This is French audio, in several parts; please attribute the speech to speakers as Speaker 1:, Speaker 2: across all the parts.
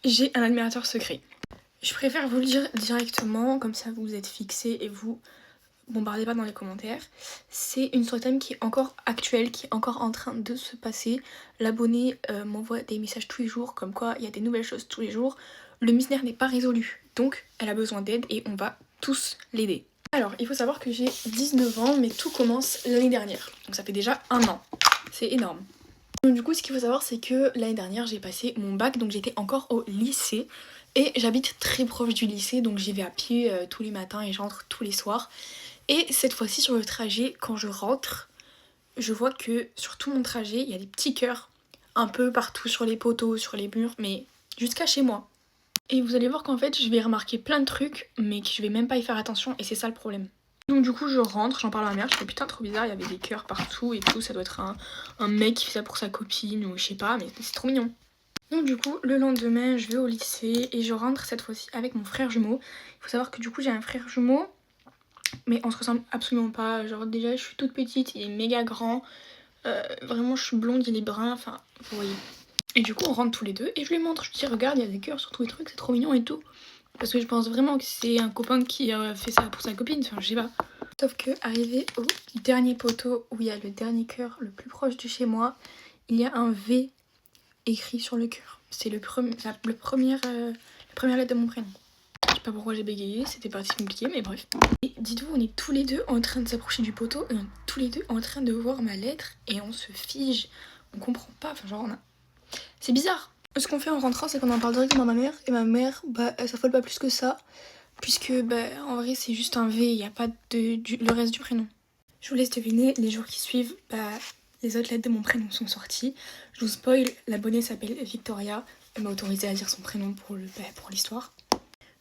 Speaker 1: j'ai un admirateur secret. Je préfère vous le dire directement, comme ça vous êtes fixés et vous bombardez pas dans les commentaires. C'est une storytime qui est encore actuelle, qui est encore en train de se passer. L'abonné m'envoie des messages tous les jours, comme quoi il y a des nouvelles choses tous les jours. Le mystère n'est pas résolu, donc elle a besoin d'aide et on va tous l'aider. Alors, il faut savoir que j'ai 19 ans, mais tout commence l'année dernière. Donc ça fait déjà 1 an. C'est énorme. Donc du coup, ce qu'il faut savoir, c'est que l'année dernière, j'ai passé mon bac, donc j'étais encore au lycée. Et j'habite très proche du lycée, donc j'y vais à pied tous les matins et j'entre tous les soirs. Et cette fois-ci, sur le trajet, quand je rentre, je vois que sur tout mon trajet, il y a des petits cœurs un peu partout sur les poteaux, sur les murs, mais jusqu'à chez moi. Et vous allez voir qu'en fait, je vais remarquer plein de trucs, mais que je vais même pas y faire attention, et c'est ça le problème. Donc du coup, je rentre, j'en parle à ma mère, je fais putain trop bizarre, il y avait des cœurs partout et tout, ça doit être un mec qui fait ça pour sa copine ou je sais pas, mais c'est trop mignon. Donc du coup, le lendemain, je vais au lycée et je rentre cette fois-ci avec mon frère jumeau. Il faut savoir que du coup, j'ai un frère jumeau, mais on se ressemble absolument pas. Genre déjà, je suis toute petite, il est méga grand. Vraiment, je suis blonde, il est brun, enfin, vous voyez. Et du coup, on rentre tous les deux et je lui montre. Je lui dis, regarde, il y a des cœurs sur tous les trucs, c'est trop mignon et tout. Parce que je pense vraiment que c'est un copain qui fait ça pour sa copine, enfin, je sais pas. Sauf que, arrivé au dernier poteau où il y a le dernier cœur le plus proche de chez moi, il y a un V écrit sur le cœur. C'est la première lettre de mon prénom. Je sais pas pourquoi j'ai bégayé, c'était pas si compliqué, mais bref. Et dites-vous, on est tous les deux en train de s'approcher du poteau et on est tous les deux en train de voir ma lettre et on se fige. On comprend pas, enfin genre c'est bizarre. Ce qu'on fait en rentrant, c'est qu'on en parle directement à ma mère et ma mère, bah elle s'affole pas plus que ça, puisque bah en vrai c'est juste un V, il n'y a pas le reste du prénom. Je vous laisse deviner, les jours qui suivent, bah les autres lettres de mon prénom sont sorties. Je vous spoil, l'abonnée s'appelle Victoria. Elle m'a autorisé à dire son prénom pour l'histoire.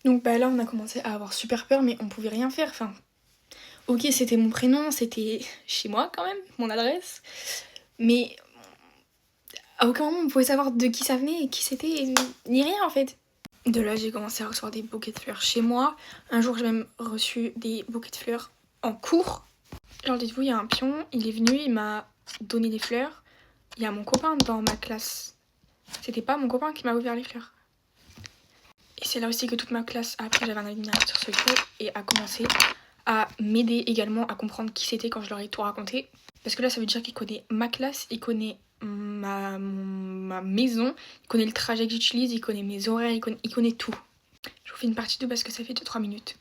Speaker 1: Donc bah là on a commencé à avoir super peur, mais on pouvait rien faire. Enfin, ok, c'était mon prénom, c'était chez moi quand même, mon adresse. Mais à aucun moment on pouvait savoir de qui ça venait et qui c'était, ni rien en fait. De là j'ai commencé à recevoir des bouquets de fleurs chez moi. Un jour j'ai même reçu des bouquets de fleurs en cours. Genre dites-vous, il y a un pion, il est venu, il m'a donné des fleurs. Il y a mon copain dans ma classe. C'était pas mon copain qui m'a ouvert les fleurs. Et c'est là aussi que toute ma classe a appris, j'avais un admirateur secret et a commencé à m'aider également à comprendre qui c'était quand je leur ai tout raconté. Parce que là ça veut dire qu'il connaît ma classe, il connaît ma maison, il connaît le trajet que j'utilise, il connaît mes horaires, il connaît tout. Je vous fais une partie 2 parce que ça fait 2-3 minutes.